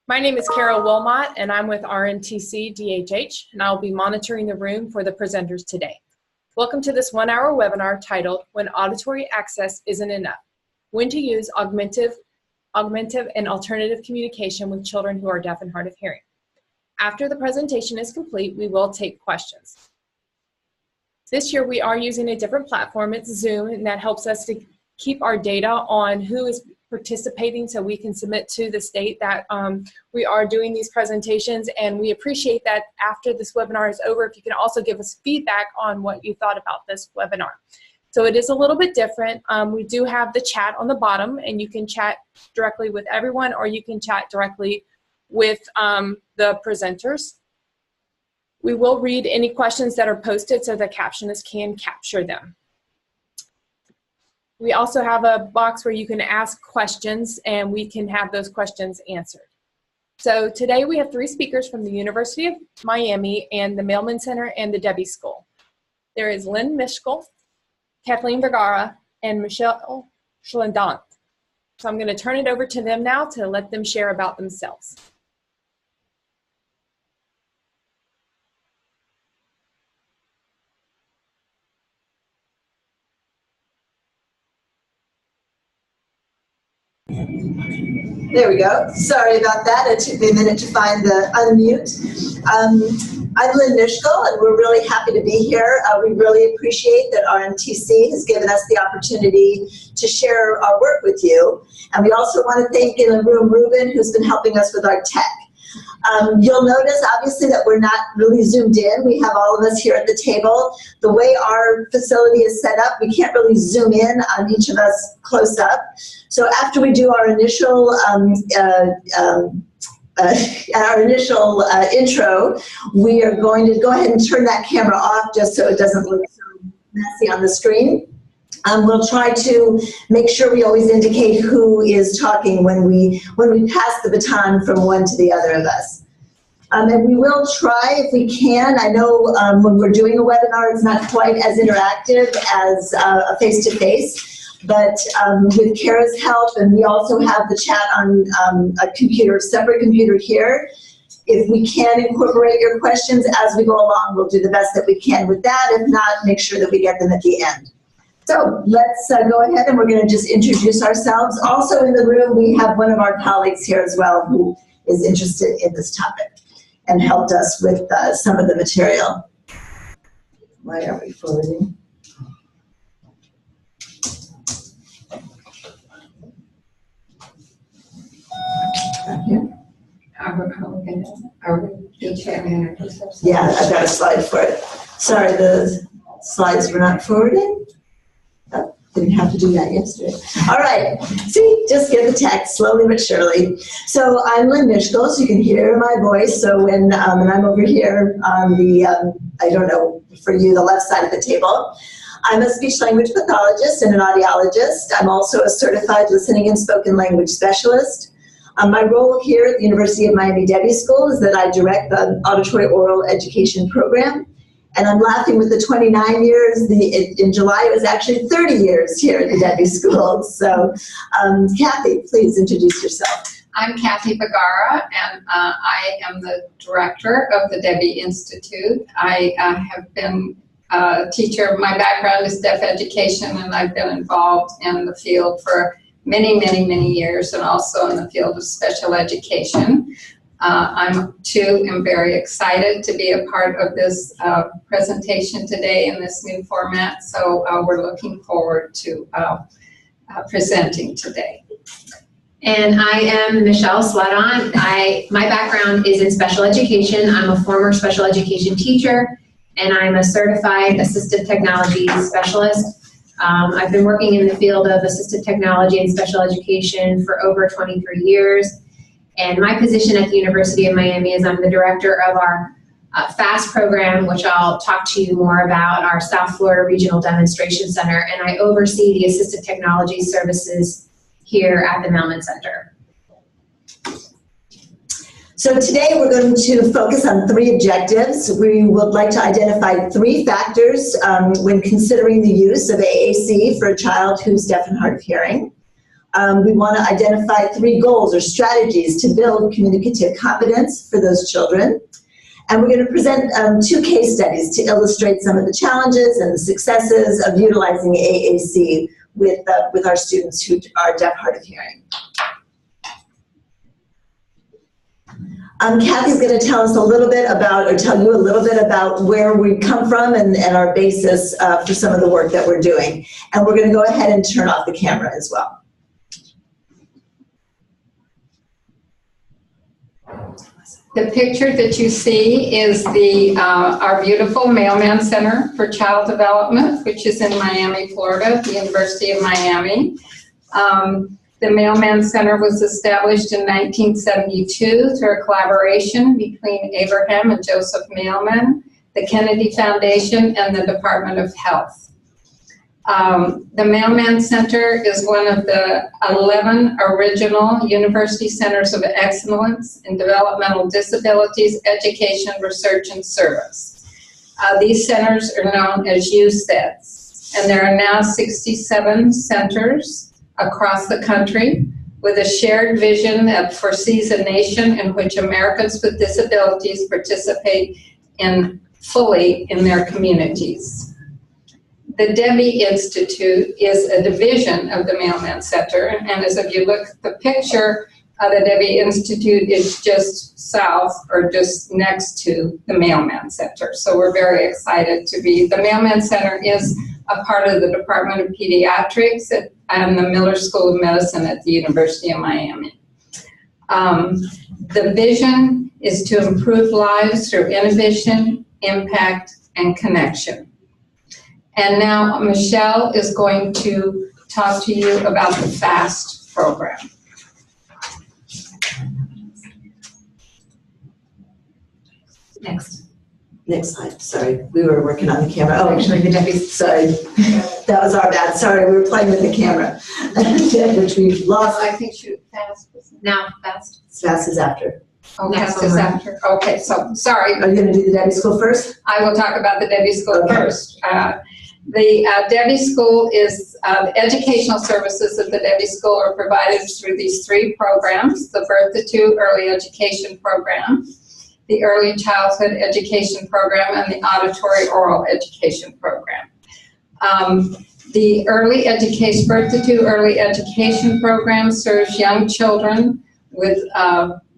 My name is Carol Wilmot, and I'm with RMTC-DHH, and I'll be monitoring the room for the presenters today. Welcome to this one-hour webinar titled, When Auditory Access Isn't Enough, When to Use Augmentative and Alternative Communication with Children Who are Deaf and Hard of Hearing. After the presentation is complete, we will take questions. This year we are using a different platform. It's Zoom, and that helps us to keep our data on who is participating so we can submit to the state that we are doing these presentations, and we appreciate that after this webinar is over, if you can also give us feedback on what you thought about this webinar. So it is a little bit different. We do have the chat on the bottom, and you can chat directly with everyone, or you can chat directly with the presenters. We will read any questions that are posted so the captionists can capture them. We also have a box where you can ask questions and we can have those questions answered. So today we have 3 speakers from the University of Miami and the Mailman Center and the Debbie School. There is Lynn Mischel, Kathleen Vergara, and Michelle Schlendant. So I'm going to turn it over to them now to let them share about themselves. There we go. Sorry about that. It took me a minute to find the unmute. I'm Lynn Mischel, and we're really happy to be here. We really appreciate that RMTC has given us the opportunity to share our work with you. And we also want to thank in the room Ruben, who's been helping us with our tech. You'll notice, obviously, that we're not really zoomed in. We have all of us here at the table. The way our facility is set up, we can't really zoom in on each of us close up. So after we do our initial intro, we are going to go ahead and turn that camera off just so it doesn't look so messy on the screen. We'll try to make sure we always indicate who is talking when we pass the baton from one to the other of us. And we will try, if we can. I know when we're doing a webinar, it's not quite as interactive as a face-to-face. But with Kara's help, and we also have the chat on a separate computer here. If we can incorporate your questions as we go along, we'll do the best that we can with that. If not, make sure that we get them at the end. So let's go ahead, and we're going to just introduce ourselves. Also in the room, we have one of our colleagues here as well who is interested in this topic and helped us with some of the material. Why are we forwarding? Yeah, I've got a slide for it. Sorry, the slides were not forwarding. Oh, didn't have to do that yesterday. All right, see, just get the text slowly but surely. So I'm Lynn Mischel, so you can hear my voice. So when and I'm over here on the, I don't know, for you, the left side of the table. I'm a speech-language pathologist and an audiologist. I'm also a certified listening and spoken language specialist. My role here at the University of Miami Debbie School is that I direct the Auditory Oral Education program. And I'm laughing with the 29 years. In July, it was actually 30 years here at the Debbie School. So, Kathy, please introduce yourself. I'm Kathy Vergara, and I am the director of the Debbie Institute. I have been a teacher. My background is deaf education, and I've been involved in the field for many, many, many years, and also in the field of special education. I'm very excited to be a part of this presentation today in this new format, so we're looking forward to presenting today. And I am Michelle Schlendant. My background is in special education. I'm a former special education teacher, and I'm a certified assistive technology specialist. I've been working in the field of assistive technology and special education for over 23 years. And my position at the University of Miami is I'm the director of our FAST program, which I'll talk to you more about, our South Florida Regional Demonstration Center, and I oversee the assistive technology services here at the Mailman Center. So today we're going to focus on 3 objectives. We would like to identify 3 factors when considering the use of AAC for a child who's deaf and hard of hearing. We want to identify 3 goals or strategies to build communicative competence for those children. And we're going to present 2 case studies to illustrate some of the challenges and the successes of utilizing AAC with our students who are deaf, hard of hearing. Kathy's going to tell us a little bit about, or tell you a little bit about where we come from and our basis for some of the work that we're doing. And we're going to go ahead and turn off the camera as well. The picture that you see is our beautiful Mailman Center for Child Development, which is in Miami, Florida, the University of Miami. The Mailman Center was established in 1972 through a collaboration between Abraham and Joseph Mailman, the Kennedy Foundation, and the Department of Health. The Mailman Center is one of the 11 original University Centers of Excellence in Developmental Disabilities, Education, Research, and Service. These centers are known as UCEDs, and there are now 67 centers across the country with a shared vision that foresees a nation in which Americans with disabilities participate fully in their communities. The Debbie Institute is a division of the Mailman Center, and as if you look at the picture, the Debbie Institute is just south or just next to the Mailman Center. So we're very excited to be. The Mailman Center is a part of the Department of Pediatrics and the Miller School of Medicine at the University of Miami. The vision is to improve lives through innovation, impact, and connection. And now Michelle is going to talk to you about the FAST program. Next slide. Sorry, we were working on the camera. Oh, Actually, the Debbie's. sorry. That was our bad. Sorry, we were playing with the camera, which we've lost. I think shoot FAST. Now, FAST. FAST is after. Oh, FAST is after. Okay, so sorry. Are you going to do the Debbie School first? I will talk about the Debbie School Okay. first. The Debbie School is the educational services of the Debbie School are provided through these 3 programs: the Birth to 2 Early Education Program, the Early Childhood Education Program, and the Auditory Oral Education Program. The Early Education, Birth to 2 Early Education Program serves young children with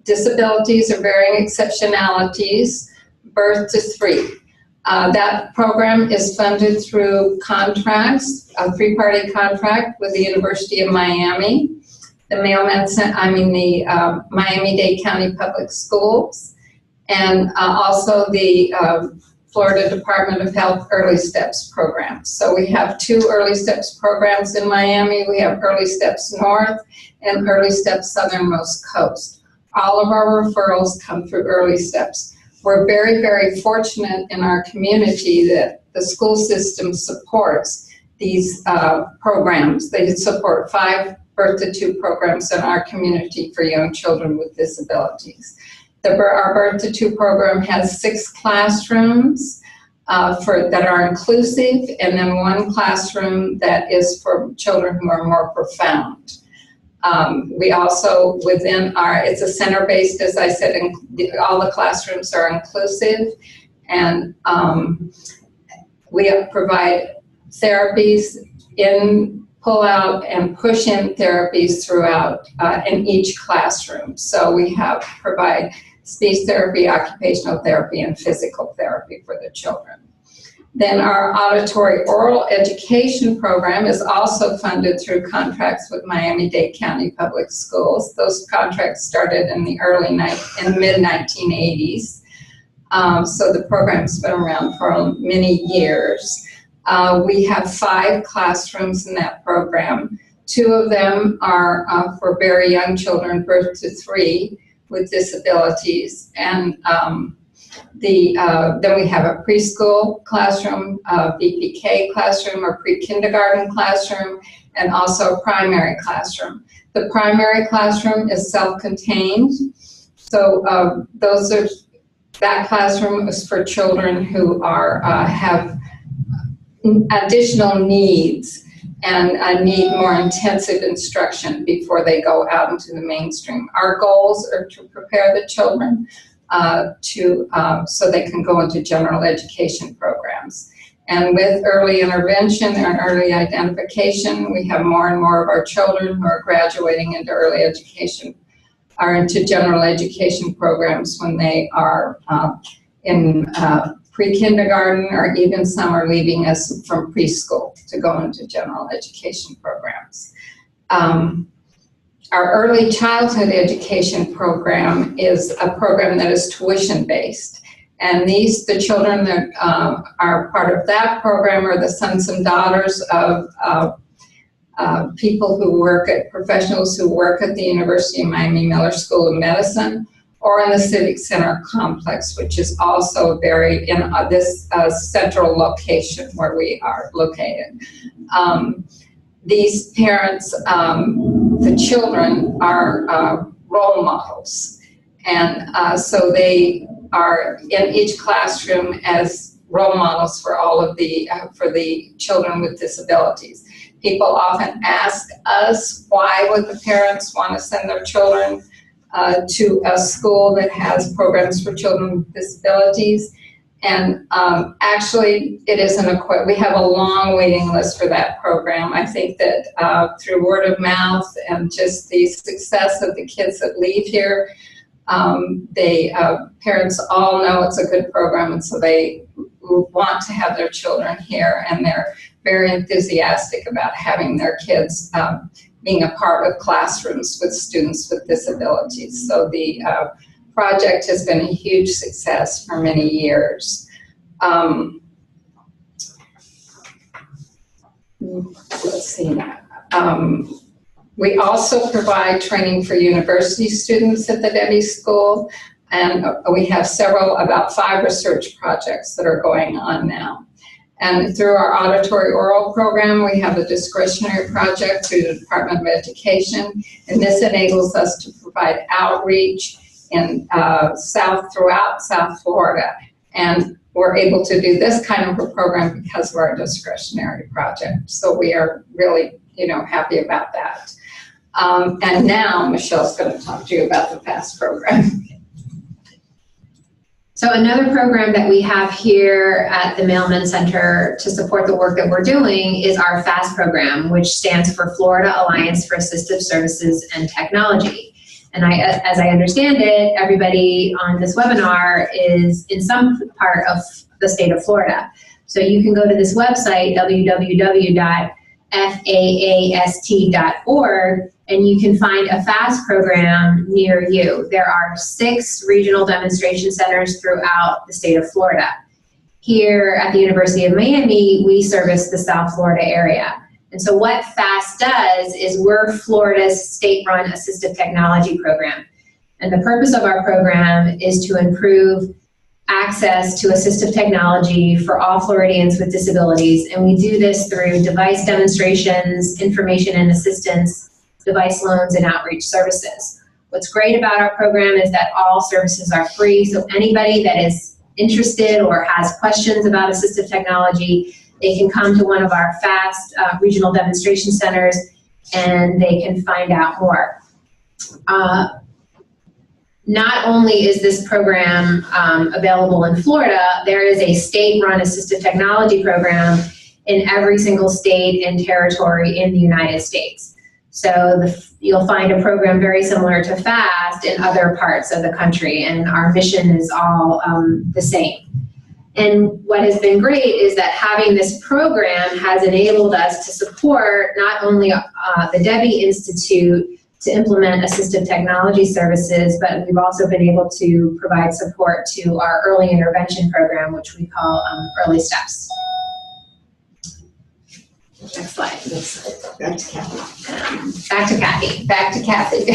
disabilities or varying exceptionalities, birth to 3. That program is funded through contracts, a 3-party contract with the University of Miami, the Miami-Dade County Public Schools, and also the Florida Department of Health Early Steps program. So we have 2 Early Steps programs in Miami. We have Early Steps North and Early Steps Southernmost Coast. All of our referrals come through Early Steps. We're very, very fortunate in our community that the school system supports these programs. They support 5 Birth to 2 programs in our community for young children with disabilities. Our Birth to 2 program has 6 classrooms that are inclusive, and then 1 classroom that is for children who are more profound. We also, it's a center-based, as I said, all the classrooms are inclusive, and we provide therapies in pull-out and push-in therapies throughout in each classroom. So we provide speech therapy, occupational therapy, and physical therapy for the children. Then our Auditory Oral Education Program is also funded through contracts with Miami-Dade County Public Schools. Those contracts started in the mid-1980s. So the program's been around for many years. We have 5 classrooms in that program. 2 of them are for very young children, birth to 3, with disabilities, and then we have a preschool classroom, a BPK classroom, or pre-kindergarten classroom, and also a primary classroom. The primary classroom is self-contained, so that classroom is for children who have additional needs and need more intensive instruction before they go out into the mainstream. Our goals are to prepare the children so they can go into general education programs. And with early intervention and early identification, we have more and more of our children who are graduating into early education, are into general education programs when they are in pre-kindergarten, or even some are leaving us from preschool to go into general education programs. Our early childhood education program is a program that is tuition-based. And the children that are part of that program are the sons and daughters of people who work at professionals who work at the University of Miami Miller School of Medicine, or in the Civic Center complex, which is also very in this central location where we are located. These parents, the children are role models, and so they are in each classroom as role models for all of the children with disabilities. People often ask us, why would the parents want to send their children to a school that has programs for children with disabilities? And actually, it isn't we have a long waiting list for that program. I think that through word of mouth and just the success of the kids that leave here, parents all know it's a good program, and so they want to have their children here, and they're very enthusiastic about having their kids being a part of classrooms with students with disabilities. So the project has been a huge success for many years. Let's see. We also provide training for university students at the Debbie School, and we have about 5 research projects that are going on now. And through our auditory oral program, we have a discretionary project through the Department of Education, and this enables us to provide outreach in throughout South Florida. And we're able to do this kind of a program because of our discretionary project. So we are really, happy about that. And now Michelle's going to talk to you about the FAST program. So another program that we have here at the Mailman Center to support the work that we're doing is our FAST program, which stands for Florida Alliance for Assistive Services and Technology. And as I understand it, everybody on this webinar is in some part of the state of Florida. So you can go to this website, www.faast.org, and you can find a FAST program near you. There are 6 regional demonstration centers throughout the state of Florida. Here at the University of Miami, we service the South Florida area. And so what FAST does is we're Florida's state-run assistive technology program. And the purpose of our program is to improve access to assistive technology for all Floridians with disabilities. And we do this through device demonstrations, information and assistance, device loans, and outreach services. What's great about our program is that all services are free, so anybody that is interested or has questions about assistive technology, they can come to one of our FAST regional demonstration centers and they can find out more. Not only is this program available in Florida, there is a state-run assistive technology program in every single state and territory in the United States. So you'll find a program very similar to FAST in other parts of the country, and our mission is all the same. And what has been great is that having this program has enabled us to support not only the Debbie Institute to implement assistive technology services, but we've also been able to provide support to our early intervention program, which we call Early Steps. Next slide. Back to Kathy. Back to Kathy.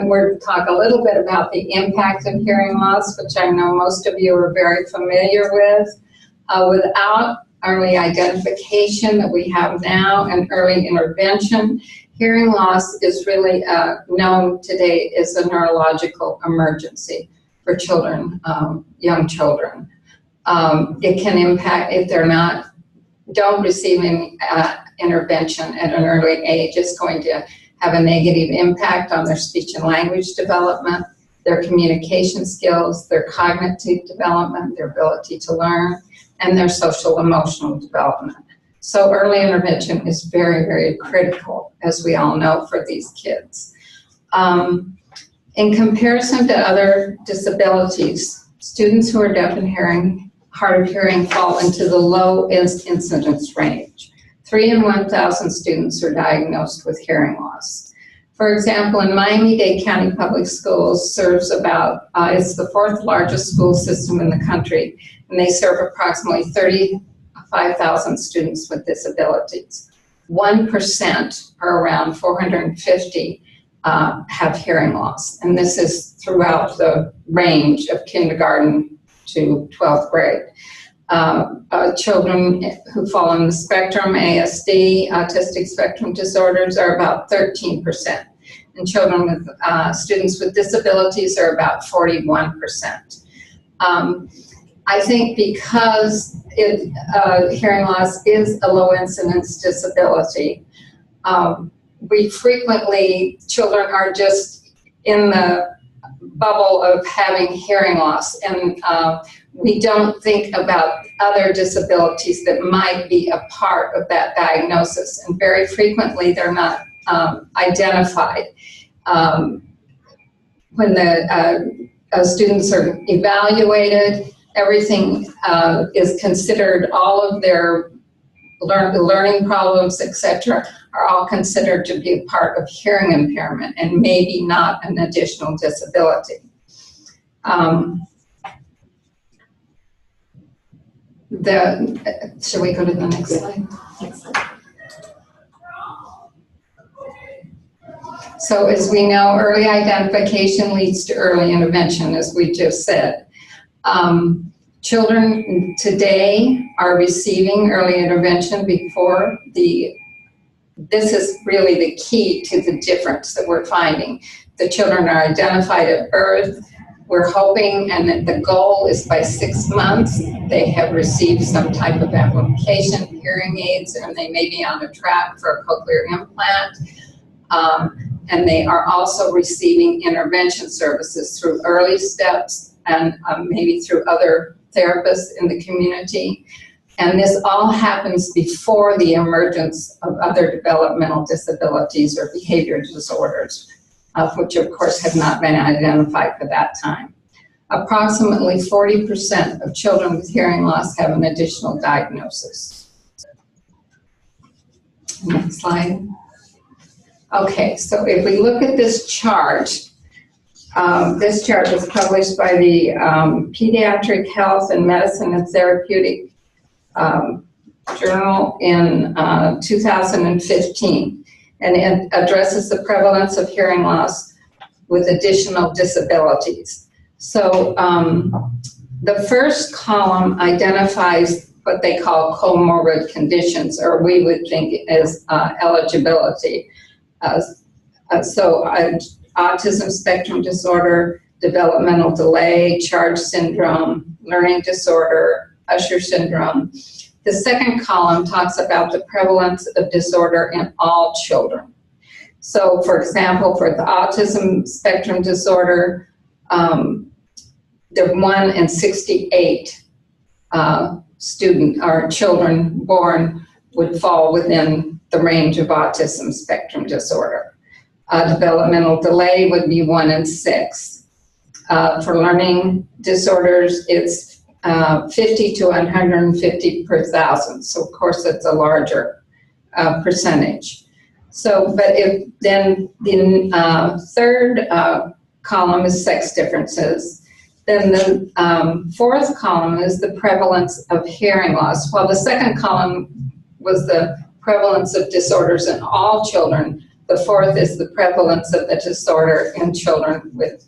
We're going to talk a little bit about the impact of hearing loss, which I know most of you are very familiar with. Without early identification that we have now and early intervention, hearing loss is really known today as a neurological emergency for children, young children. It can impact, if they're not don't receive any intervention at an early age is going to have a negative impact on their speech and language development, their communication skills, their cognitive development, their ability to learn, and their social emotional development. So early intervention is very, very critical, as we all know, for these kids. In comparison to other disabilities, students who are deaf and hard of hearing fall into the low incidence range. 3 in 1,000 students are diagnosed with hearing loss. For example, in Miami-Dade County Public Schools serves about, it's the 4th largest school system in the country, and they serve approximately 35,000 students with disabilities. 1%, or around 450, have hearing loss, and this is throughout the range of kindergarten to 12th grade. Children who fall on the spectrum, ASD, autistic spectrum disorders, are about 13%, and children with students with disabilities are about 41%. I think because hearing loss is a low incidence disability, we frequently, children are just in the bubble of having hearing loss, and we don't think about other disabilities that might be a part of that diagnosis, and very frequently they're not identified. When the students are evaluated, everything is considered, all of their learning problems, etc., are all considered to be a part of hearing impairment and maybe not an additional disability. Shall we go to the next slide? Next slide. So as we know, early identification leads to early intervention, as we just said. Children today are receiving early intervention before this is really the key to the difference that we're finding. The children are identified at birth. We're hoping, and the goal is by 6 months, they have received some type of application, hearing aids, and they may be on a track for a cochlear implant. And they are also receiving intervention services through early steps and maybe through other therapists in the community. And this all happens before the emergence of other developmental disabilities or behavior disorders, which of course have not been identified for that time. Approximately 40% of children with hearing loss have an additional diagnosis. Next slide. Okay, so if we look at this chart was published by the Pediatric Health and Medicine and Therapeutic Journal in 2015, and it addresses the prevalence of hearing loss with additional disabilities. So the first column identifies what they call comorbid conditions, or we would think as eligibility. Autism spectrum disorder, developmental delay, Charge syndrome, learning disorder, Usher syndrome. The second column talks about the prevalence of disorder in all children. So, for example, for the autism spectrum disorder, the 1 in 68 children born would fall within the range of autism spectrum disorder. Developmental delay would be 1 in 6. For learning disorders, it's 50 to 150 per thousand. So of course it's a larger percentage. So, but if then the third column is sex differences, then the fourth column is the prevalence of hearing loss. While the second column was the prevalence of disorders in all children, the fourth is the prevalence of the disorder in children with,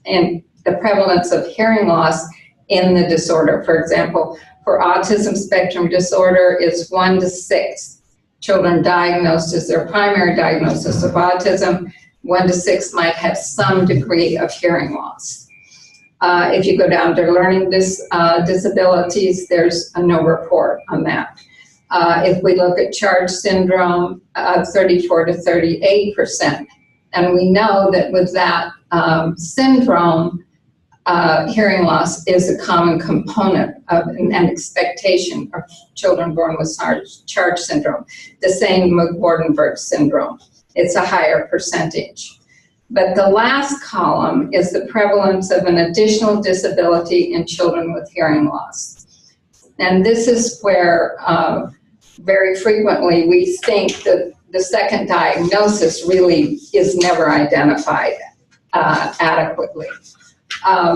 and the prevalence of hearing loss in the disorder. For example, for autism spectrum disorder, it's 1 to 6 children diagnosed as their primary diagnosis of autism. 1 to 6 might have some degree of hearing loss. If you go down to learning disabilities, there's no report on that. If we look at charge syndrome, 34 to 38%. And we know that with that syndrome, hearing loss is a common component of an expectation of children born with charge syndrome. The same with Waardenburg syndrome. It's a higher percentage. But the last column is the prevalence of an additional disability in children with hearing loss. And this is where very frequently we think that the second diagnosis really is never identified adequately.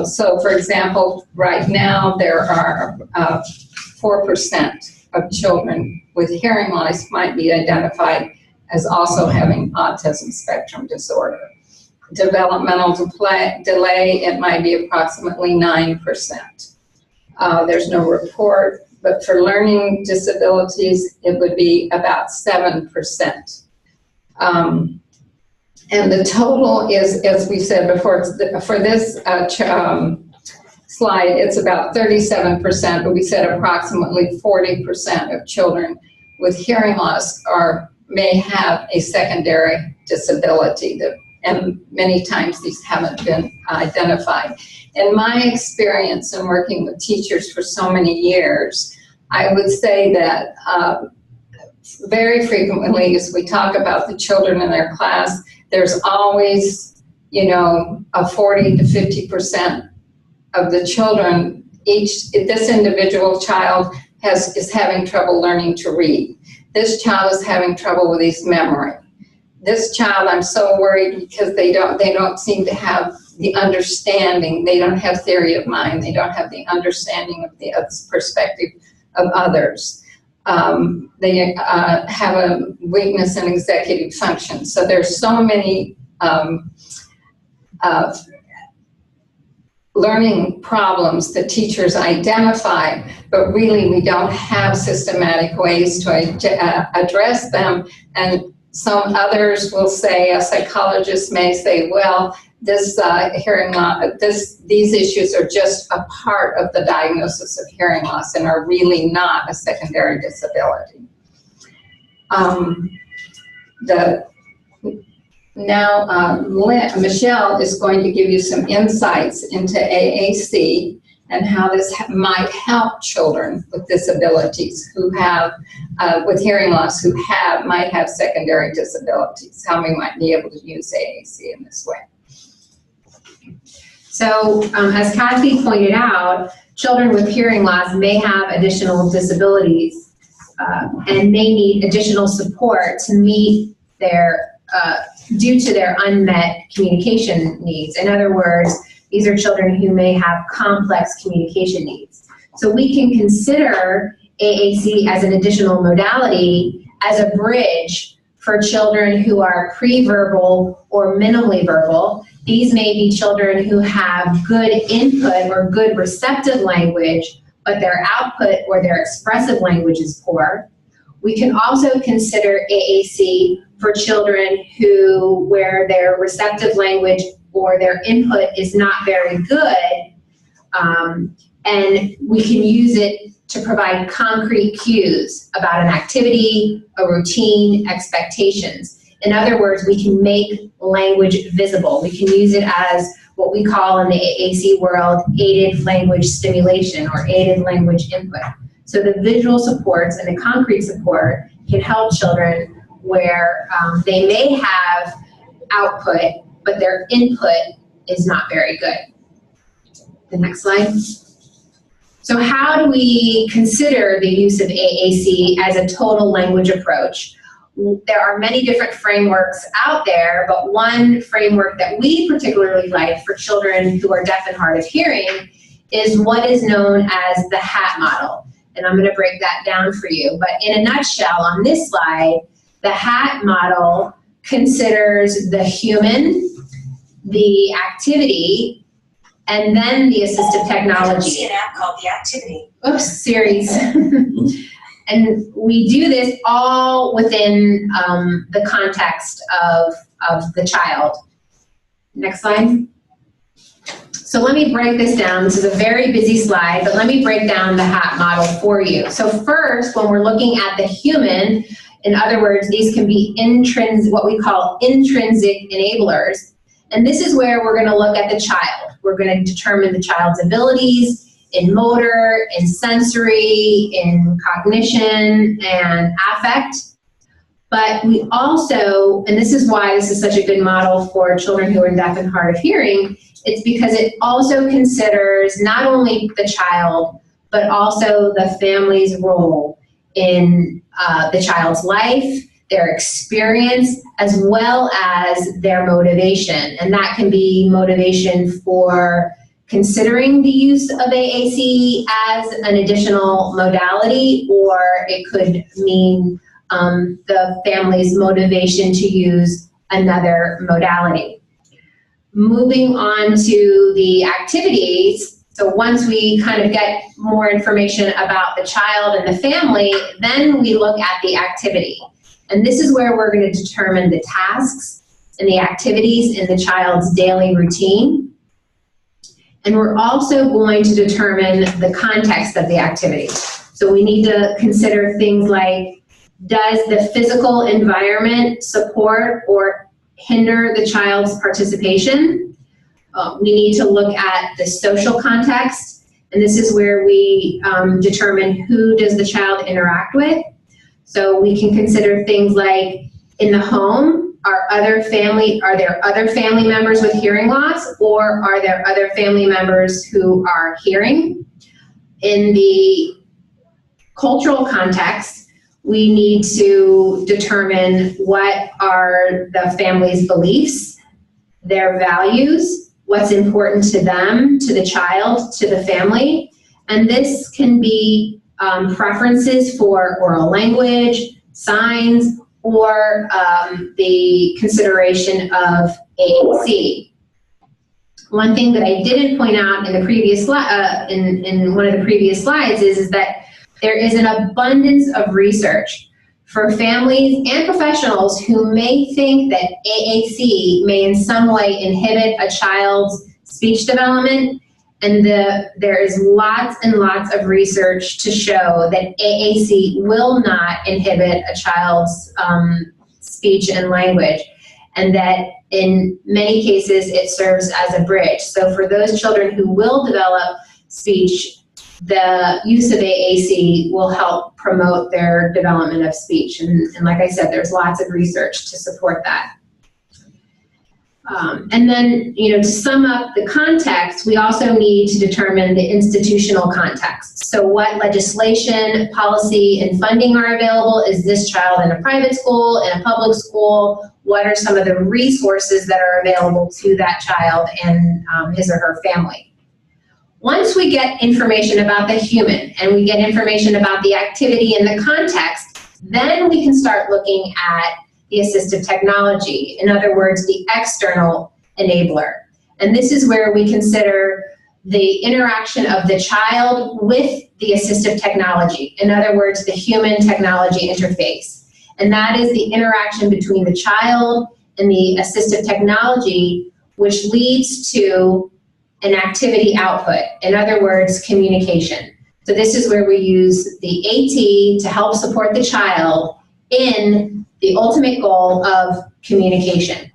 So for example, right now there are 4% of children with hearing loss might be identified as also having autism spectrum disorder. Developmental delay, it might be approximately 9%. There's no report, but for learning disabilities, it would be about 7%. And the total is, as we said before, for this slide, it's about 37%, but we said approximately 40% of children with hearing loss may have a secondary disability, and many times these haven't been identified. In my experience in working with teachers for so many years, I would say that very frequently as we talk about the children in their class, there's always, a 40 to 50% of the children, this individual child is having trouble learning to read. This child is having trouble with his memory. This child, I'm so worried because they don't seem to have the understanding. They don't have theory of mind. They don't have the understanding of the perspective of others. They have a weakness in executive function. So there's so many learning problems that teachers identify, but really we don't have systematic ways to address them. And some others will say, a psychologist may say, well, this hearing loss, these issues are just a part of the diagnosis of hearing loss and are really not a secondary disability. Michelle is going to give you some insights into AAC and how this might help children with disabilities who have, with hearing loss, who might have secondary disabilities, how we might be able to use AAC in this way. So as Kathy pointed out, children with hearing loss may have additional disabilities and may need additional support to meet their, due to their unmet communication needs. In other words, these are children who may have complex communication needs. So we can consider AAC as an additional modality as a bridge for children who are pre-verbal or minimally verbal. These may be children who have good input or good receptive language, but their output or their expressive language is poor. We can also consider AAC for children where their receptive language or their input is not very good, and we can use it to provide concrete cues about an activity, a routine, expectations. In other words, we can make language visible. We can use it as what we call in the AAC world aided language stimulation or aided language input. So the visual supports and the concrete support can help children where they may have output, but their input is not very good. The next slide. So how do we consider the use of AAC as a total language approach? There are many different frameworks out there, but one framework that we particularly like for children who are deaf and hard of hearing is what is known as the HAT model. And I'm going to break that down for you. But in a nutshell, on this slide, the HAT model considers the human, the activity, and then the assistive technology. I see an app called The Activity. Oops, series. And we do this all within the context of the child. Next slide. So let me break this down. This is a very busy slide, but let me break down the HAT model for you. So first, when we're looking at the human, in other words, these can be what we call intrinsic enablers. And this is where we're going to look at the child. We're going to determine the child's abilities in motor, in sensory, in cognition, and affect. But we also, and this is why this is such a good model for children who are deaf and hard of hearing, it's because it also considers not only the child, but also the family's role in the child's life, their experience, as well as their motivation. And that can be motivation for considering the use of AAC as an additional modality, or it could mean the family's motivation to use another modality. Moving on to the activities, so once we kind of get more information about the child and the family, then we look at the activity. And this is where we're going to determine the tasks and the activities in the child's daily routine. And we're also going to determine the context of the activity. So we need to consider things like, does the physical environment support or hinder the child's participation? We need to look at the social context, and this is where we determine who does the child interact with. So we can consider things like, in the home, are there other family members with hearing loss, or are there other family members who are hearing? In the cultural context, we need to determine what are the family's beliefs, their values, what's important to them, to the child, to the family. And this can be preferences for oral language, signs, or the consideration of AAC. One thing that I didn't point out in the previous in one of the previous slides is that there is an abundance of research for families and professionals who may think that AAC may in some way inhibit a child's speech development, and there is lots and lots of research to show that AAC will not inhibit a child's speech and language, and that in many cases it serves as a bridge. So for those children who will develop speech, the use of AAC will help promote their development of speech. And like I said, there's lots of research to support that. And then, to sum up the context, we also need to determine the institutional context. So what legislation, policy, and funding are available? Is this child in a private school, in a public school? What are some of the resources that are available to that child and his or her family? Once we get information about the human and we get information about the activity and the context, then we can start looking at the assistive technology, in other words, the external enabler. And this is where we consider the interaction of the child with the assistive technology, in other words, the human technology interface. And that is the interaction between the child and the assistive technology, which leads to an activity output, in other words, communication. So this is where we use the AT to help support the child in the ultimate goal of communication.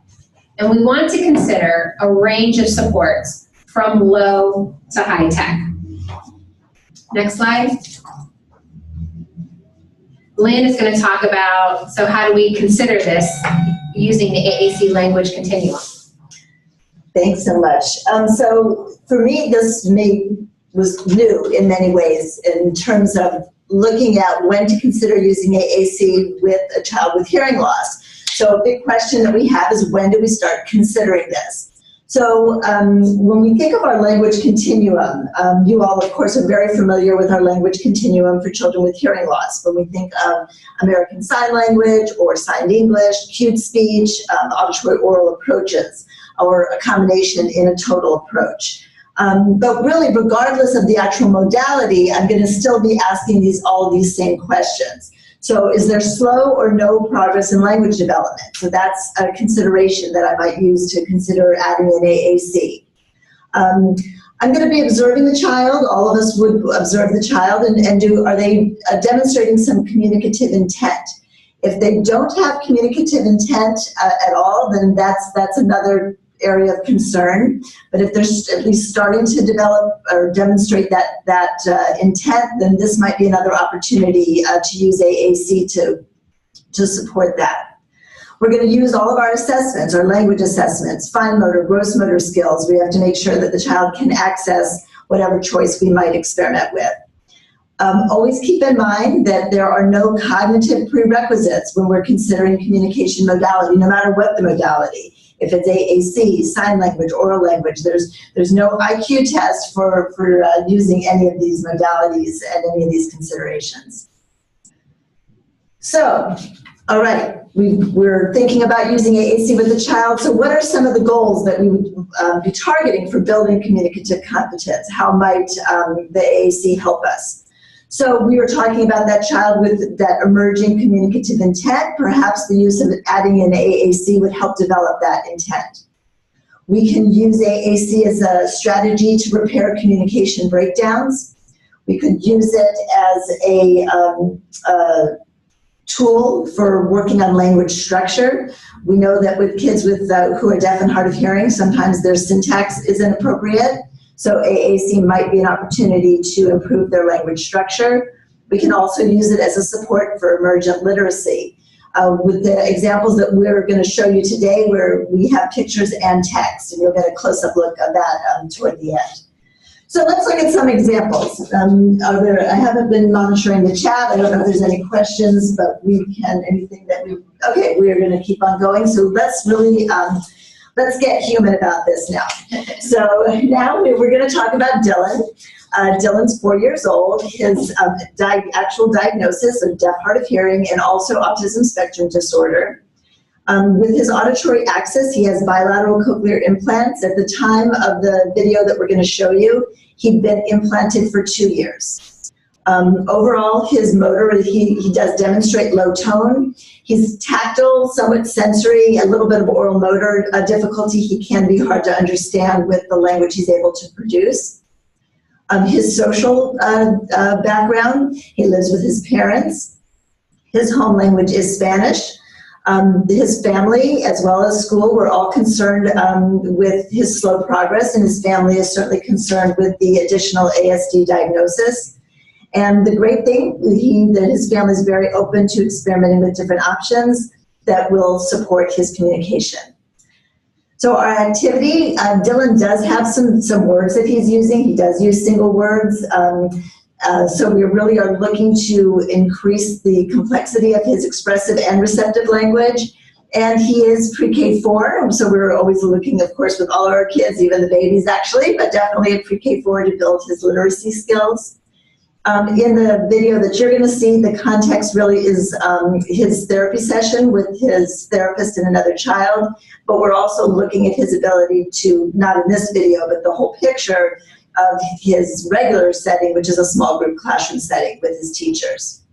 And we want to consider a range of supports from low to high tech. Next slide. Lynn is going to talk about, so how do we consider this using the AAC language continuum? Thanks so much. So for me, this was new in many ways in terms of looking at when to consider using AAC with a child with hearing loss. So a big question that we have is, when do we start considering this? So when we think of our language continuum, you all, of course, are very familiar with our language continuum for children with hearing loss. When we think of American Sign Language or Signed English, cued speech, auditory oral approaches, or a combination in a total approach. But really, regardless of the actual modality, I'm going to still be asking all these same questions. So is there slow or no progress in language development? So that's a consideration that I might use to consider adding an AAC. I'm going to be observing the child. All of us would observe the child and are they demonstrating some communicative intent? If they don't have communicative intent at all, then that's another area of concern. But if they're at least starting to develop or demonstrate that intent, then this might be another opportunity to use AAC to support that. We're going to use all of our assessments, our language assessments, fine motor, gross motor skills. We have to make sure that the child can access whatever choice we might experiment with. Always keep in mind that there are no cognitive prerequisites when we're considering communication modality, no matter what the modality. If it's AAC, sign language, oral language, there's no IQ test for using any of these modalities and any of these considerations. So, all right, we're thinking about using AAC with the child. So what are some of the goals that we would be targeting for building communicative competence? How might the AAC help us? So we were talking about that child with that emerging communicative intent. Perhaps the use of adding in AAC would help develop that intent. We can use AAC as a strategy to repair communication breakdowns. We could use it as a tool for working on language structure. We know that with kids who are deaf and hard of hearing, sometimes their syntax isn't appropriate. So AAC might be an opportunity to improve their language structure. We can also use it as a support for emergent literacy. With the examples that we're going to show you today, where we have pictures and text, and you'll get a close-up look of that toward the end. So let's look at some examples. I haven't been monitoring the chat. I don't know if there's any questions, but okay, we are going to keep on going. So let's really, let's get human about this now. So now we're going to talk about Dylan. Dylan's 4 years old. His actual diagnosis of deaf, hard of hearing, and also autism spectrum disorder. With his auditory access, he has bilateral cochlear implants. At the time of the video that we're going to show you, he'd been implanted for 2 years. Overall, his motor, he does demonstrate low tone. He's tactile, somewhat sensory, a little bit of oral motor difficulty. He can be hard to understand with the language he's able to produce. His social background, he lives with his parents. His home language is Spanish. His family, as well as school, were all concerned with his slow progress, and his family is certainly concerned with the additional ASD diagnosis. And the great thing, that his family is very open to experimenting with different options that will support his communication. So our activity, Dylan does have some words that he's using. He does use single words. So we really are looking to increase the complexity of his expressive and receptive language. And he is pre-K 4, so we're always looking, of course, with all our kids, even the babies actually, but definitely at pre-K 4 to build his literacy skills. In the video that you're going to see, the context really is his therapy session with his therapist and another child, but we're also looking at his ability to, not in this video, but the whole picture of his regular setting, which is a small group classroom setting with his teachers.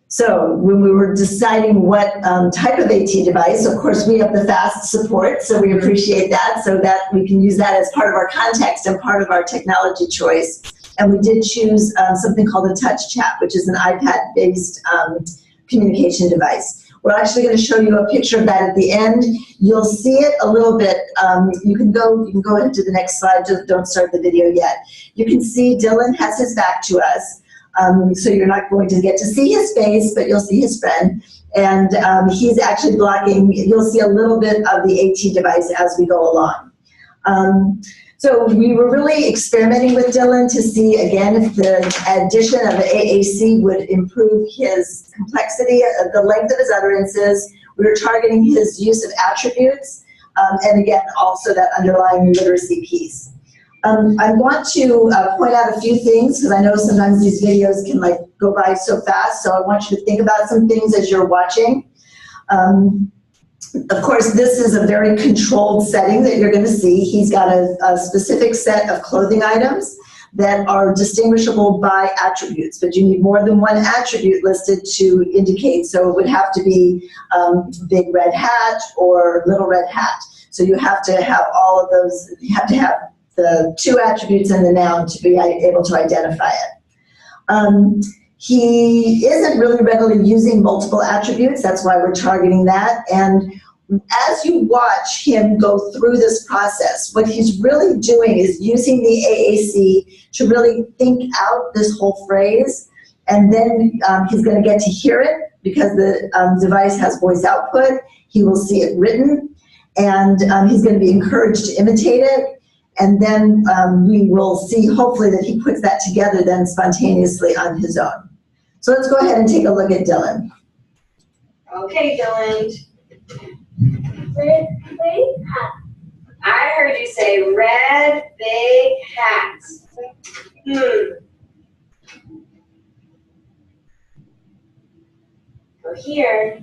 So when we were deciding what type of AT device, of course we have the fast support, so we appreciate that, so that we can use that as part of our context and part of our technology choice. And we did choose something called a touch chat, which is an iPad-based communication device. We're actually going to show you a picture of that at the end. You'll see it a little bit. You can go ahead to the next slide. Just don't start the video yet. You can see Dylan has his back to us, so you're not going to get to see his face, but you'll see his friend. And he's actually blocking. You'll see a little bit of the AT device as we go along. So we were really experimenting with Dylan to see, again, if the addition of the AAC would improve his complexity, the length of his utterances. We were targeting his use of attributes, and again, also that underlying literacy piece. I want to point out a few things, because I know sometimes these videos can go by so fast, so I want you to think about some things as you're watching. Of course, this is a very controlled setting that you're going to see. He's got a specific set of clothing items that are distinguishable by attributes, but you need more than one attribute listed to indicate. So it would have to be big red hat or little red hat. So you have to have all of those. You have to have the two attributes and the noun to be able to identify it. He isn't really regularly using multiple attributes. That's why we're targeting that. And as you watch him go through this process, what he's really doing is using the AAC to really think out this whole phrase, and then he's going to get to hear it because the device has voice output. He will see it written, and he's going to be encouraged to imitate it, and then we will see hopefully that he puts that together then spontaneously on his own. So let's go ahead and take a look at Dylan. Okay, Dylan. Red big hat. I heard you say red big hat. Go here.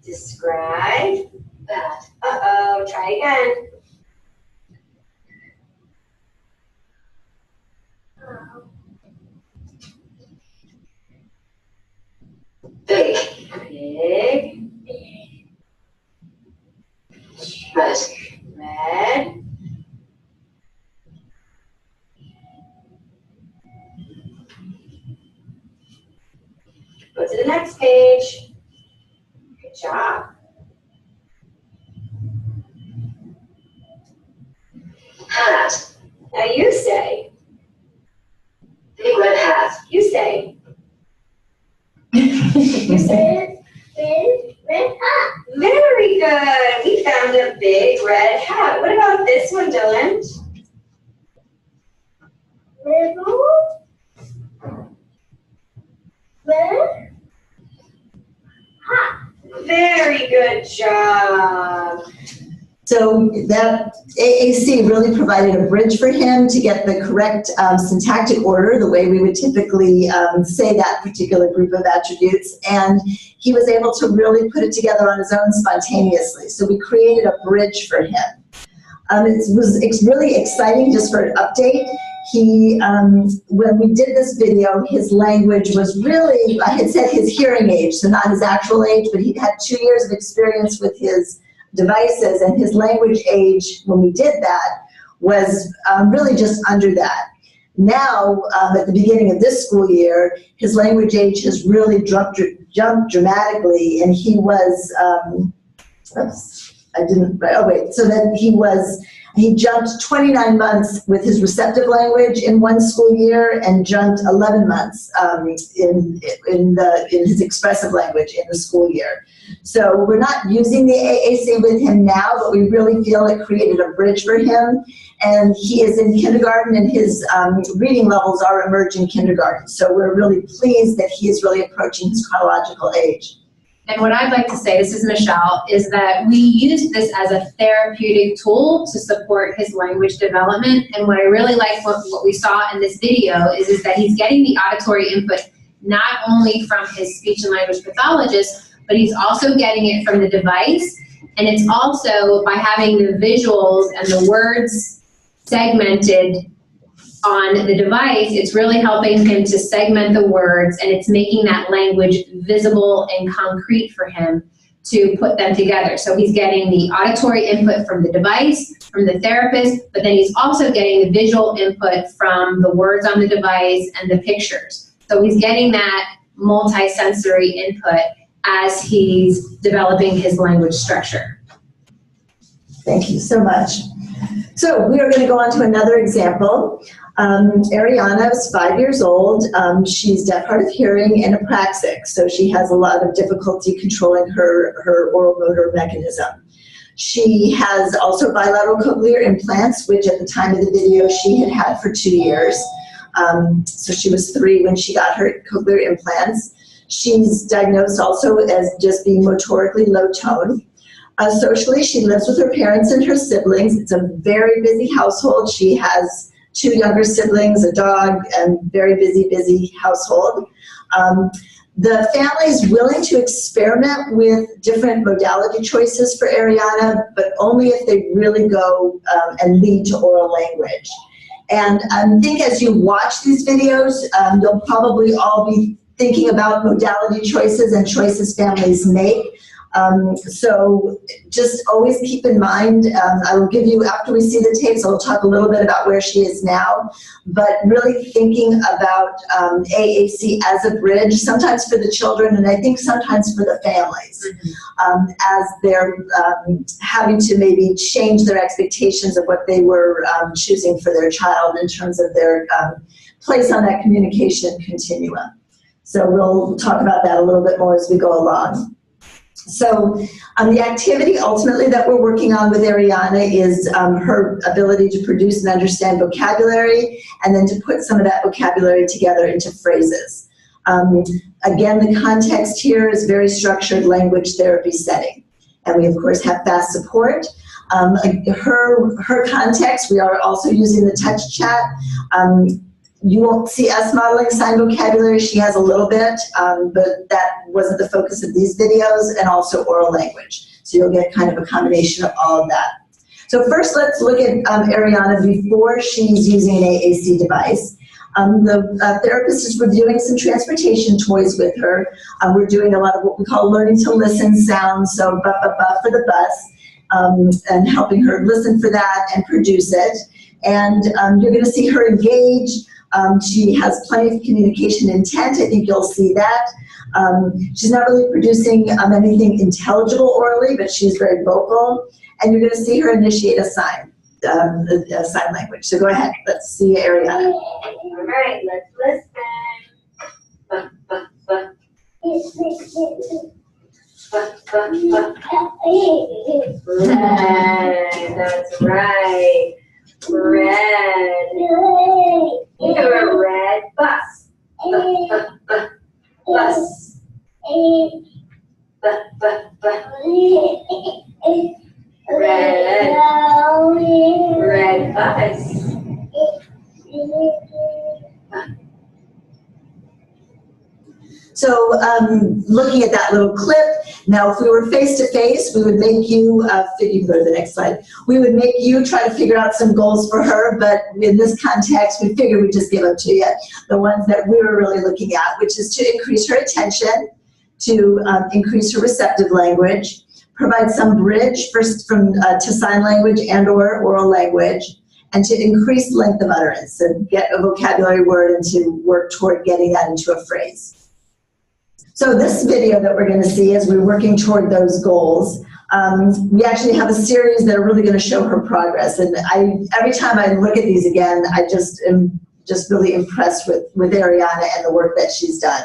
Describe that. Uh-oh, try again. Big. Big. Red. Red. Go to the next page. Good job. Hat. Now you say. Big red hat. You say. You say it. Big red hat. Very good. We found a big red hat. What about this one, Dylan? Little red hat. Very good job. So that AAC really provided a bridge for him to get the correct syntactic order, the way we would typically say that particular group of attributes, and he was able to really put it together on his own spontaneously. So we created a bridge for him. It's really exciting just for an update. He, when we did this video, his language was really, I had said his hearing age, so not his actual age, but he'd had 2 years of experience with his devices, and his language age when we did that was really just under that. Now, at the beginning of this school year, his language age has really jumped dramatically, and he was, so then he jumped 29 months with his receptive language in one school year and jumped 11 months in his expressive language in the school year. So we're not using the AAC with him now, but we really feel it created a bridge for him. And he is in kindergarten, and his reading levels are emerging kindergarten. So we're really pleased that he is really approaching his chronological age. And what I'd like to say, this is Michelle, is that we use this as a therapeutic tool to support his language development. And what I really like what we saw in this video is that he's getting the auditory input not only from his speech and language pathologist, but he's also getting it from the device. And it's also by having the visuals and the words segmented on the device, it's really helping him to segment the words, and it's making that language visible and concrete for him to put them together. So he's getting the auditory input from the device, from the therapist, but then he's also getting the visual input from the words on the device and the pictures. So he's getting that multi-sensory input as he's developing his language structure. Thank you so much. So we are going to go on to another example. Ariana is 5 years old. She's deaf, hard of hearing, and apraxic, so she has a lot of difficulty controlling her oral motor mechanism. She has also bilateral cochlear implants, which at the time of the video she had had for 2 years. So she was 3 when she got her cochlear implants. She's diagnosed also as just being motorically low tone. Socially, she lives with her parents and her siblings. It's a very busy household. She has 2 younger siblings, a dog, and very busy household. The family is willing to experiment with different modality choices for Ariana, but only if they really go and lead to oral language. And I think as you watch these videos, you'll probably all be thinking about modality choices and choices families make. So just always keep in mind, I will give you, after we see the tapes, I'll talk a little bit about where she is now, but really thinking about AAC as a bridge, sometimes for the children, and I think sometimes for the families, as they're having to maybe change their expectations of what they were choosing for their child in terms of their place on that communication continuum. So we'll talk about that a little bit more as we go along. So the activity ultimately that we're working on with Ariana is her ability to produce and understand vocabulary, and then to put some of that vocabulary together into phrases. Again, the context here is very structured language therapy setting. And we of course have fast support. Her context, we are also using the touch chat. You won't see us modeling sign vocabulary. She has a little bit, but that wasn't the focus of these videos, and also oral language. So you'll get kind of a combination of all of that. So first, let's look at Ariana before she's using an AAC device. The therapist is reviewing some transportation toys with her. We're doing a lot of what we call learning to listen sounds, so ba-ba-ba for the bus, and helping her listen for that and produce it. And you're going to see her engage. She has plenty of communication intent. I think you'll see that. She's not really producing anything intelligible orally, but she's very vocal. And you're going to see her initiate a sign language. So go ahead. Let's see Ariana. All right, let's listen. Red, that's right. Red. You have a red bus. Bus. Red bus. So looking at that little clip, now if we were face to face, we would make you, you can go to the next slide, we would make you try to figure out some goals for her, but in this context, we figured we'd just give them to you, the ones that we were really looking at, which is to increase her attention, to increase her receptive language, provide some bridge first from to sign language and or oral language, and to increase length of utterance, so get a vocabulary word and to work toward getting that into a phrase. So this video that we're going to see as we're working toward those goals, we actually have a series that are really going to show her progress. And every time I look at these again, I just am really impressed with Ariana and the work that she's done.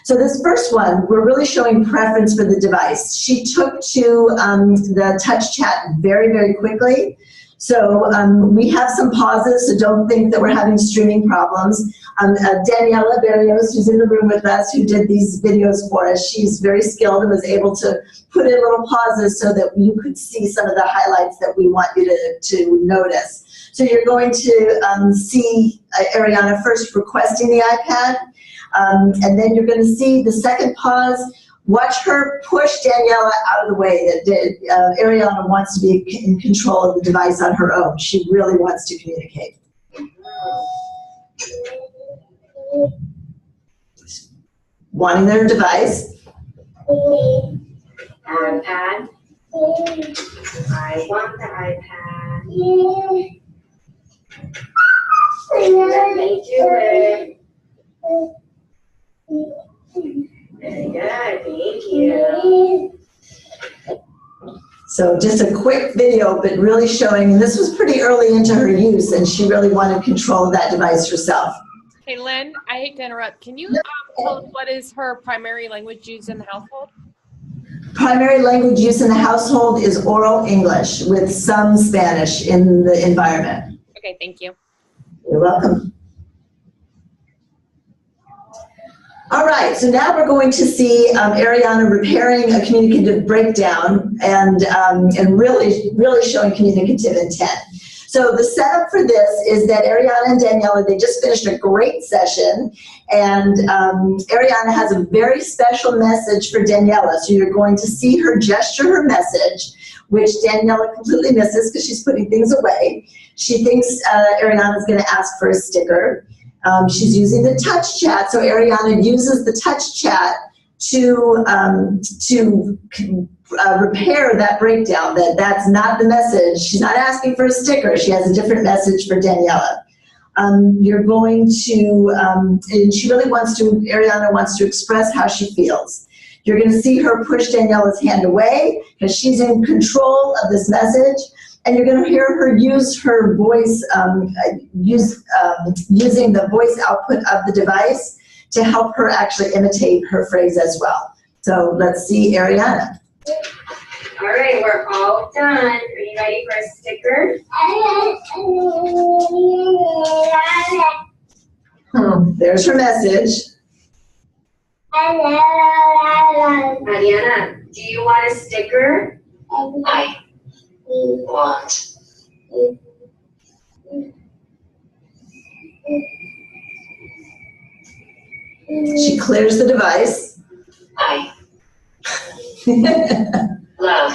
So this first one, we're really showing preference for the device. She took to the touch chat very, very quickly. So we have some pauses, so don't think that we're having streaming problems. Daniela Barrios, who's in the room with us, who did these videos for us, she's very skilled and was able to put in little pauses so that you could see some of the highlights that we want you to notice. So you're going to see Ariana first requesting the iPad, and then you're going to see the second pause. Watch her push Daniela out of the way. That Ariana wants to be in control of the device on her own. She really wants to communicate. Wanting their device. iPad. I want the iPad. Let me do it. Very good, thank you. So just a quick video, but really showing, and this was pretty early into her use, and she really wanted control of that device herself. Hey, Lynn, I hate to interrupt. Can you tell us what is her primary language used in the household? Primary language use in the household is oral English with some Spanish in the environment. Okay, thank you. You're welcome. All right, so now we're going to see Ariana repairing a communicative breakdown and really showing communicative intent. So the setup for this is that Ariana and Daniela, they just finished a great session, and Ariana has a very special message for Daniela. So you're going to see her gesture her message, which Daniela completely misses because she's putting things away. She thinks Ariana is going to ask for a sticker. She's using the touch chat, so Ariana uses the touch chat to repair that breakdown, that that's not the message. She's not asking for a sticker. She has a different message for Daniela. You're going to, and she really wants to, Ariana wants to express how she feels. You're going to see her push Daniela's hand away because she's in control of this message. And you're going to hear her use her voice, using the voice output of the device to help her actually imitate her phrase as well. So let's see Ariana. All right, we're all done. Are you ready for a sticker? There's her message. Ariana, do you want a sticker? I want. She clears the device. I love.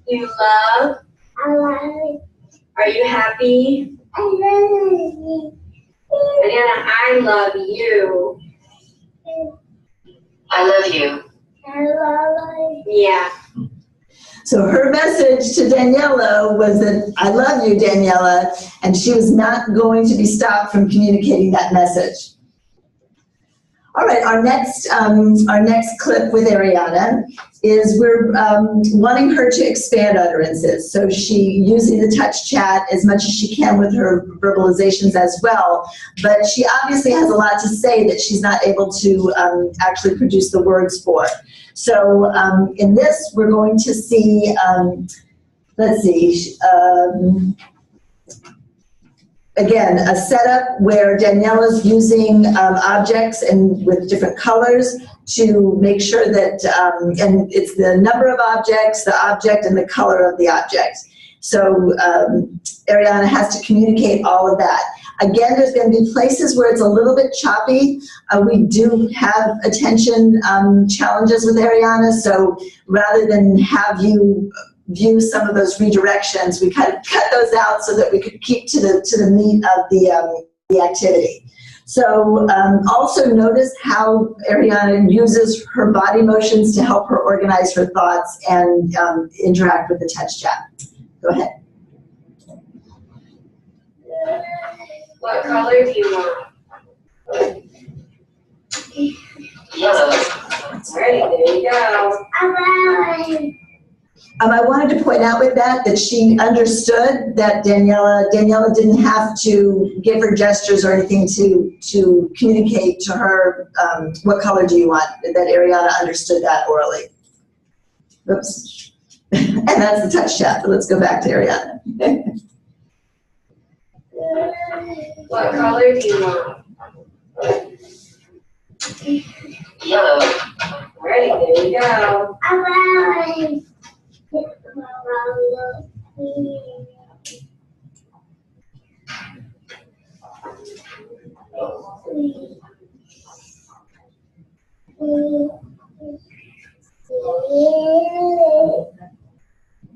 You love? Are you happy? Ariana, I love you. I love you. Yeah. So her message to Daniela was that, I love you, Daniela, and she was not going to be stopped from communicating that message. All right, our next clip with Ariana is we're wanting her to expand utterances. So she using the touch chat as much as she can with her verbalizations as well, but she obviously has a lot to say that she's not able to actually produce the words for. So in this, we're going to see, let's see, again, a setup where Daniela's using objects and with different colors to make sure that, and it's the number of objects, the object, and the color of the object. So Ariana has to communicate all of that. Again, there's going to be places where it's a little bit choppy. We do have attention challenges with Ariana, so rather than have you view some of those redirections, we kind of cut those out so that we could keep to the meat of the activity. So also notice how Ariana uses her body motions to help her organize her thoughts and interact with the touch chat. Go ahead. What color do you want? Yellow. All right, there you go. I wanted to point out with that she understood that Daniela didn't have to give her gestures or anything to communicate to her what color do you want, that Ariana understood that orally. Oops. And that's the touch chat, but let's go back to Ariana. What color do you want? Yellow. All right, there you go.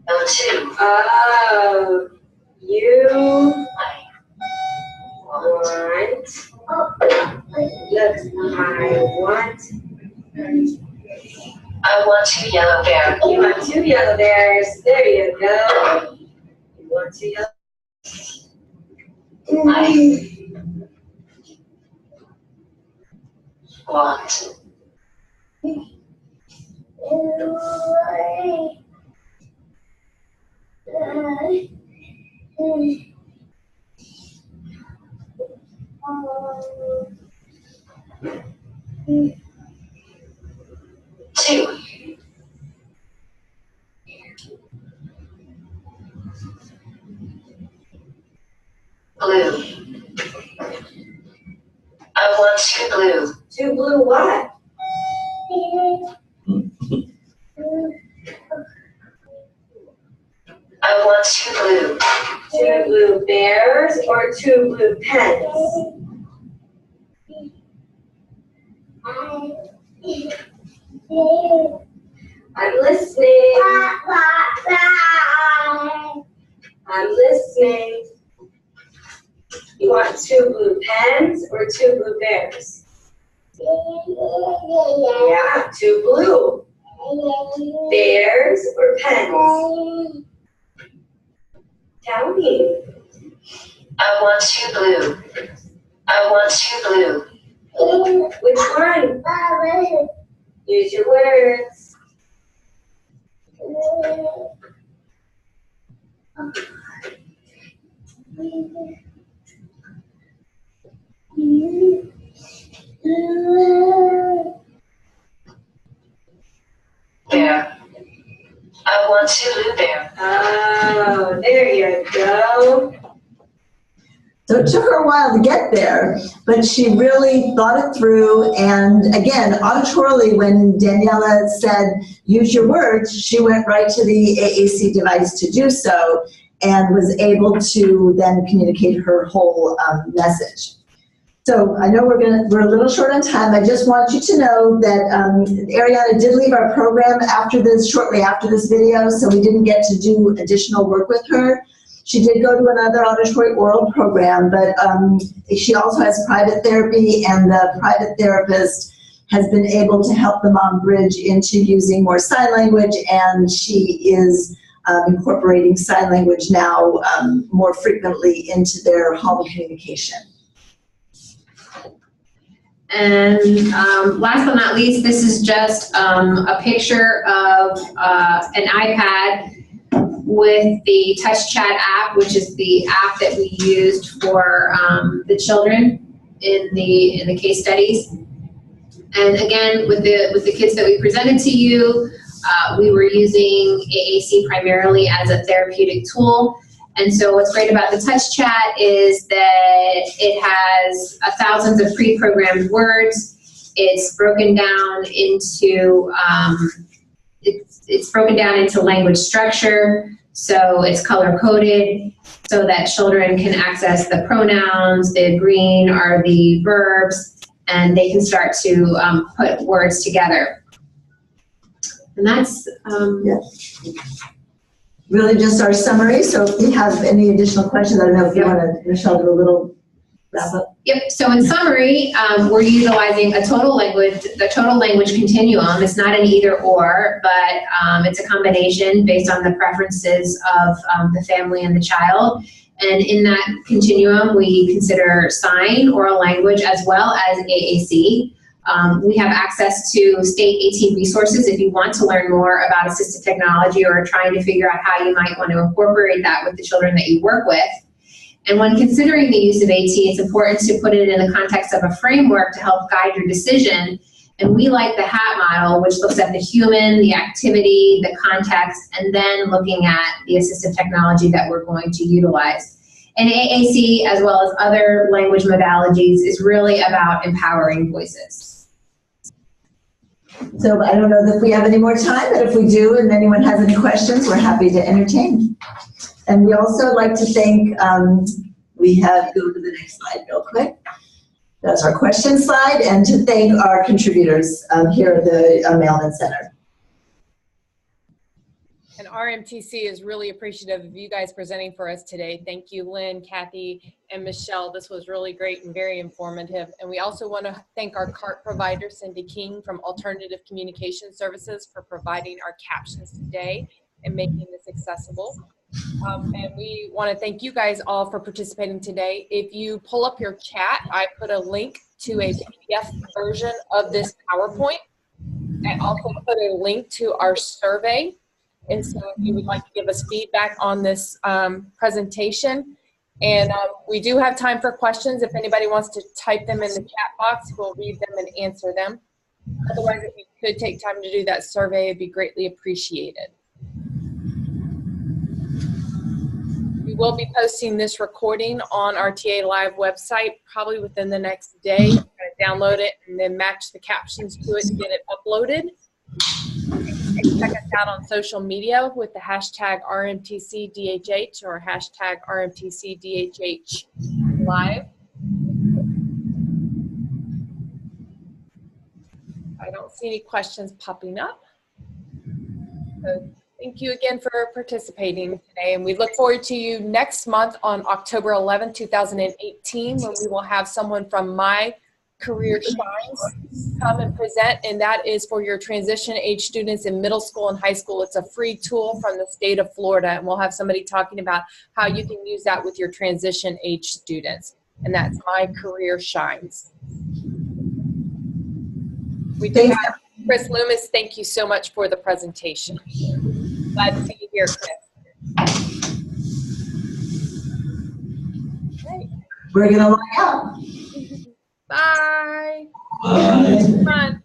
L2. Oh, you want. Look, I want 2 yellow bears. You want 2 yellow bears. There you go. You want 2 yellow. I want. Two. Blue. I want 2 blue. 2 blue what? I want 2 blue. 2 blue bears or 2 blue pens? I'm listening. I'm listening. You want 2 blue pens or 2 blue bears? Yeah, 2 blue. Bears or pens? Tell me. I want two blue. I want two blue. Which one? Use your words. Bear. I want two blue bear. Oh, there you go. So it took her a while to get there, but she really thought it through. And again, auditorily, when Daniela said, use your words, she went right to the AAC device to do so and was able to then communicate her whole message. So I know we're a little short on time. I just want you to know that Ariana did leave our program shortly after this video, so we didn't get to do additional work with her. She did go to another auditory oral program, but she also has private therapy, and the private therapist has been able to help the mom bridge into using more sign language, and she is incorporating sign language now more frequently into their home communication. And last but not least, this is just a picture of an iPad with the Touch Chat app, which is the app that we used for the children in the case studies. And again, with the kids that we presented to you, we were using AAC primarily as a therapeutic tool. And so what's great about the Touch Chat is that it has thousands of pre-programmed words. It's broken down into it's broken down into language structure. So it's color-coded so that children can access the pronouns. The green are the verbs, and they can start to put words together. And that's really just our summary. So if you have any additional questions, I don't know if you want to, Michelle, do a little wrap up. Yep. So in summary, we're utilizing the total language continuum. It's not an either or, but it's a combination based on the preferences of the family and the child. And in that continuum, we consider sign, oral language, as well as AAC. We have access to state AT resources if you want to learn more about assistive technology or trying to figure out how you might want to incorporate that with the children that you work with. And when considering the use of AT, it's important to put it in the context of a framework to help guide your decision. And we like the HAT model, which looks at the human, the activity, the context, and then looking at the assistive technology that we're going to utilize. And AAC, as well as other language modalities, is really about empowering voices. So I don't know if we have any more time, but if we do and anyone has any questions, we're happy to entertain. And we also like to thank, we have, go to the next slide real quick. That's our question slide, and to thank our contributors here at the Mailman Center. And RMTC is really appreciative of you guys presenting for us today. Thank you, Lynn, Kathy, and Michelle. This was really great and very informative. And we also want to thank our CART provider, Cindy King from Alternative Communication Services, for providing our captions today and making this accessible. And we want to thank you guys all for participating today. If you pull up your chat, I put a link to a PDF version of this PowerPoint. I also put a link to our survey. And so if you would like to give us feedback on this presentation. And we do have time for questions. If anybody wants to type them in the chat box, we'll read them and answer them. Otherwise, if you could take time to do that survey, it'd be greatly appreciated. We will be posting this recording on our TA Live website probably within the next day. You're going to download it and then match the captions to it to get it uploaded. Check us out on social media with the hashtag RMTC-DHH or hashtag RMTC-DHH live. I don't see any questions popping up. So thank you again for participating today, and we look forward to you next month on October 11, 2018, when we will have someone from my Career Shines come and present, and that is for your transition age students in middle school and high school. It's a free tool from the state of Florida, and we'll have somebody talking about how you can use that with your transition age students, and that's My Career Shines. We do have Chris Loomis. Thank you so much for the presentation. Glad to see you here, Chris. We're going to log out. Bye. Bye. Fun.